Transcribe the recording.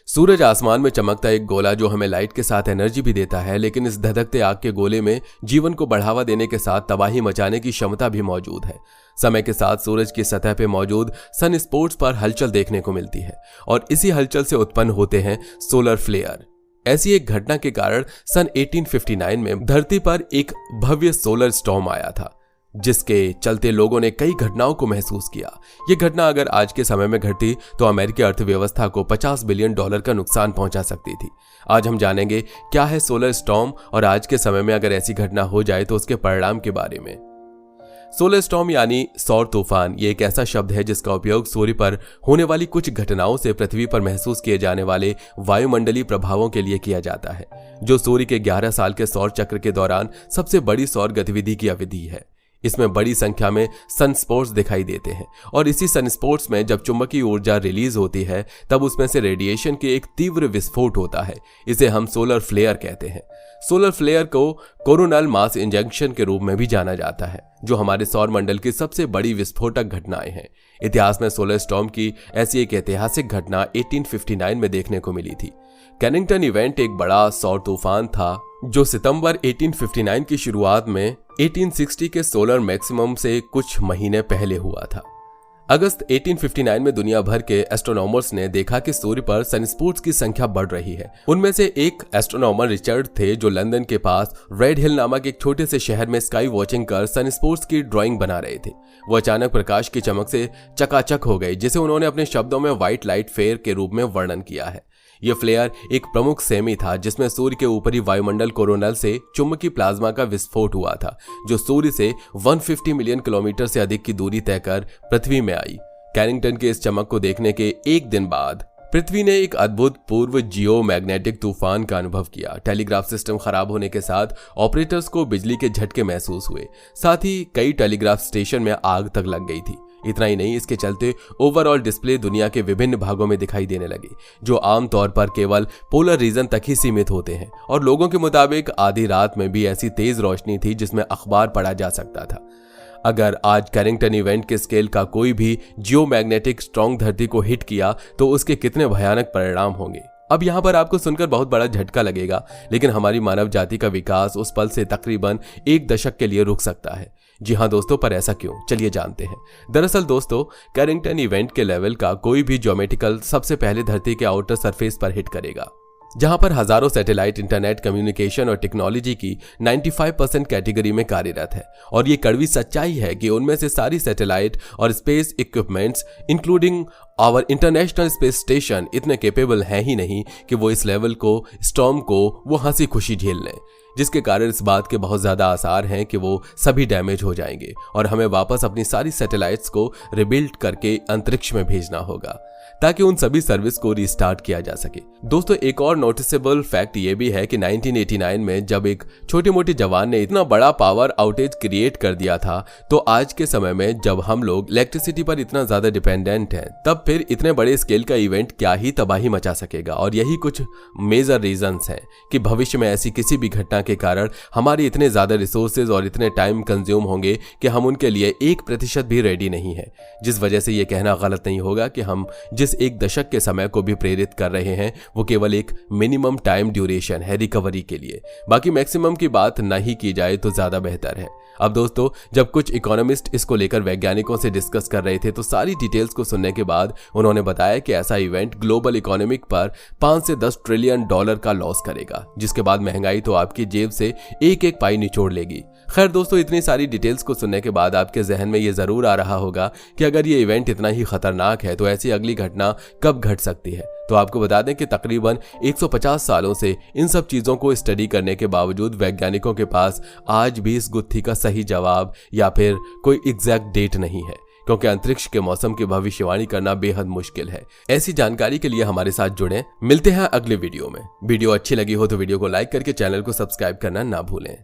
सूरज आसमान में चमकता एक गोला जो हमें लाइट के साथ एनर्जी भी देता है, लेकिन इस धधकते आग के गोले में जीवन को बढ़ावा देने के साथ तबाही मचाने की क्षमता भी मौजूद है। समय के साथ सूरज की सतह पर मौजूद सन स्पॉट्स पर हलचल देखने को मिलती है और इसी हलचल से उत्पन्न होते हैं सोलर फ्लेयर। ऐसी एक घटना के कारण सन 1859 में धरती पर एक भव्य सोलर स्टॉर्म आया था, जिसके चलते लोगों ने कई घटनाओं को महसूस किया। ये घटना अगर आज के समय में घटती तो अमेरिकी अर्थव्यवस्था को $50 बिलियन का नुकसान पहुंचा सकती थी। आज हम जानेंगे क्या है सोलर स्टॉर्म और आज के समय में अगर ऐसी घटना हो जाए तो उसके परिणाम के बारे में। सोलर स्टॉर्म यानी सौर तूफान ये एक ऐसा शब्द है जिसका उपयोग सूर्य पर होने वाली कुछ घटनाओं से पृथ्वी पर महसूस किए जाने वाले वायुमंडलीय प्रभावों के लिए किया जाता है, जो सूर्य के 11 साल के सौर चक्र के दौरान सबसे बड़ी सौर गतिविधि की अवधि है। इसमें बड़ी संख्या में सनस्पॉट्स दिखाई देते हैं और इसी सनस्पॉट्स में जब चुंबकीय ऊर्जा रिलीज होती है तब उसमें से रेडिएशन के एक तीव्र विस्फोट होता है। इसे हम सोलर फ्लेयर कहते हैं। सोलर फ्लेयर को कोरोनल मास इंजेक्शन के रूप में भी जाना जाता है, जो हमारे सौर मंडल की सबसे बड़ी विस्फोटक घटनाएं हैं। इतिहास में सोलर स्टॉर्म की ऐसी एक ऐतिहासिक घटना 1859 में देखने को मिली थी। कैनिंगटन इवेंट एक बड़ा सौर तूफान था जो सितंबर 1859 की शुरुआत में 1860 के सोलर मैक्सिमम से कुछ महीने पहले हुआ था। अगस्त 1859 में दुनिया भर के एस्ट्रोनॉमर्स ने देखा कि सूर्य पर सनस्पॉट्स की संख्या बढ़ रही है। उनमें से एक एस्ट्रोनॉमर रिचर्ड थे जो लंदन के पास रेड हिल नामक एक छोटे से शहर में स्काई वॉचिंग कर सनस्पॉट्स की ड्राइंग बना रहे थे। वो अचानक प्रकाश की चमक से चकाचक हो गए, जिसे उन्होंने अपने शब्दों में व्हाइट लाइट फेयर के रूप में वर्णन किया है। यह फ्लेयर एक प्रमुख सेमी था जिसमें सूर्य के ऊपरी वायुमंडल कोरोनल से चुंबकीय प्लाज्मा का विस्फोट हुआ था, जो सूर्य से 150 मिलियन किलोमीटर से अधिक की दूरी तय कर पृथ्वी में आई। कैनिंगटन के इस चमक को देखने के एक दिन बाद पृथ्वी ने एक अद्भुत पूर्व जियो मैग्नेटिक तूफान का अनुभव किया। टेलीग्राफ सिस्टम खराब होने के साथ ऑपरेटर्स को बिजली के झटके महसूस हुए, साथ ही कई टेलीग्राफ स्टेशन में आग तक लग गई थी। इतना ही नहीं, इसके चलते ओवरऑल डिस्प्ले दुनिया के विभिन्न भागों में दिखाई देने लगे, जो आमतौर पर केवल पोलर रीजन तक ही सीमित होते हैं। और लोगों के मुताबिक आधी रात में भी ऐसी तेज रोशनी थी जिसमें अखबार पढ़ा जा सकता था। अगर आज कैनिंगटन इवेंट के स्केल का कोई भी जियोमैग्नेटिक स्ट्रॉन्ग धरती को हिट किया तो उसके कितने भयानक परिणाम होंगे। अब यहाँ पर आपको सुनकर बहुत बड़ा झटका लगेगा, लेकिन हमारी मानव जाति का विकास उस पल से तकरीबन 1 दशक के लिए रुक सकता है। जी हाँ दोस्तों, पर ऐसा क्यों, चलिए जानते हैं। दरअसल दोस्तों, कैनिंगटन इवेंट के लेवल का कोई भी ज्योमेट्रिकल सबसे पहले धरती के आउटर सरफेस पर हिट करेगा, जहां पर हजारों सैटेलाइट इंटरनेट कम्युनिकेशन और टेक्नोलॉजी की 95% कैटेगरी में कार्यरत है। और ये कड़वी सच्चाई है कि उनमें से सारी सैटेलाइट और space equipments including our international space station इतने कैपेबल हैं ही नहीं कि वो इस लेवल को स्टॉर्म को वो हंसी खुशी झेल लें, जिसके कारण इस बात के बहुत ज्यादा आसार हैं कि वो सभी डैमेज हो जाएंगे और हमें वापस अपनी सारी सैटेलाइट्स को रिबिल्ड करके अंतरिक्ष में भेजना होगा ताकि उन सभी सर्विस को रिस्टार्ट किया जा सके। दोस्तों, एक और नोटिसेबल फैक्ट ये भी है कि 1989 में जब एक छोटी मोटी जवान ने इतना बड़ा पावर आउटेज क्रिएट कर दिया था, तो आज के समय में जब हम लोग इलेक्ट्रिसिटी पर इतना ज्यादा डिपेंडेंट हैं, तब फिर इतने बड़े स्केल का इवेंट क्या ही तबाही मचा सकेगा। और यही कुछ मेजर रीजंस हैं कि भविष्य में ऐसी किसी भी घटना के कारण हमारे इतने ज्यादा रिसोर्सेज और इतने टाइम कंज्यूम होंगे कि हम उनके लिए 1% भी रेडी नहीं है। जिस वजह से ये कहना गलत नहीं होगा कि हम जिस 1 दशक के समय को भी प्रेरित कर रहे हैं वो केवल एक मिनिमम टाइम ड्यूरेशन है रिकवरी के लिए। बाकी मैक्सिमम की बात नहीं की जाए तो ज्यादा बेहतर है। अब दोस्तों, जब कुछ इकोनॉमिस्ट इसको लेकर वैज्ञानिकों से डिस्कस कर रहे थे तो सारी डिटेल्स को सुनने के बाद उन्होंने बताया कि ऐसा इवेंट ग्लोबल इकोनॉमिक पर 5 से 10 ट्रिलियन डॉलर का लॉस करेगा, जिसके बाद महंगाई तो आपकी जेब से एक एक पाई निचोड़ लेगी। खैर दोस्तों, इतनी सारी डिटेल्स को सुनने के बाद आपके जहन में ये जरूर आ रहा होगा कि अगर ये इवेंट इतना ही खतरनाक है तो ऐसी अगली घटना कब घट सकती है। तो आपको बता दें कि तकरीबन 150 सालों से इन सब चीजों को स्टडी करने के बावजूद वैज्ञानिकों के पास आज भी इस गुत्थी का सही जवाब या फिर कोई एग्जैक्ट डेट नहीं है, क्योंकि अंतरिक्ष के मौसम की भविष्यवाणी करना बेहद मुश्किल है। ऐसी जानकारी के लिए हमारे साथ जुड़ें। मिलते हैं अगले वीडियो में। वीडियो अच्छी लगी हो तो वीडियो को लाइक करके चैनल को सब्सक्राइब करना ना भूलें।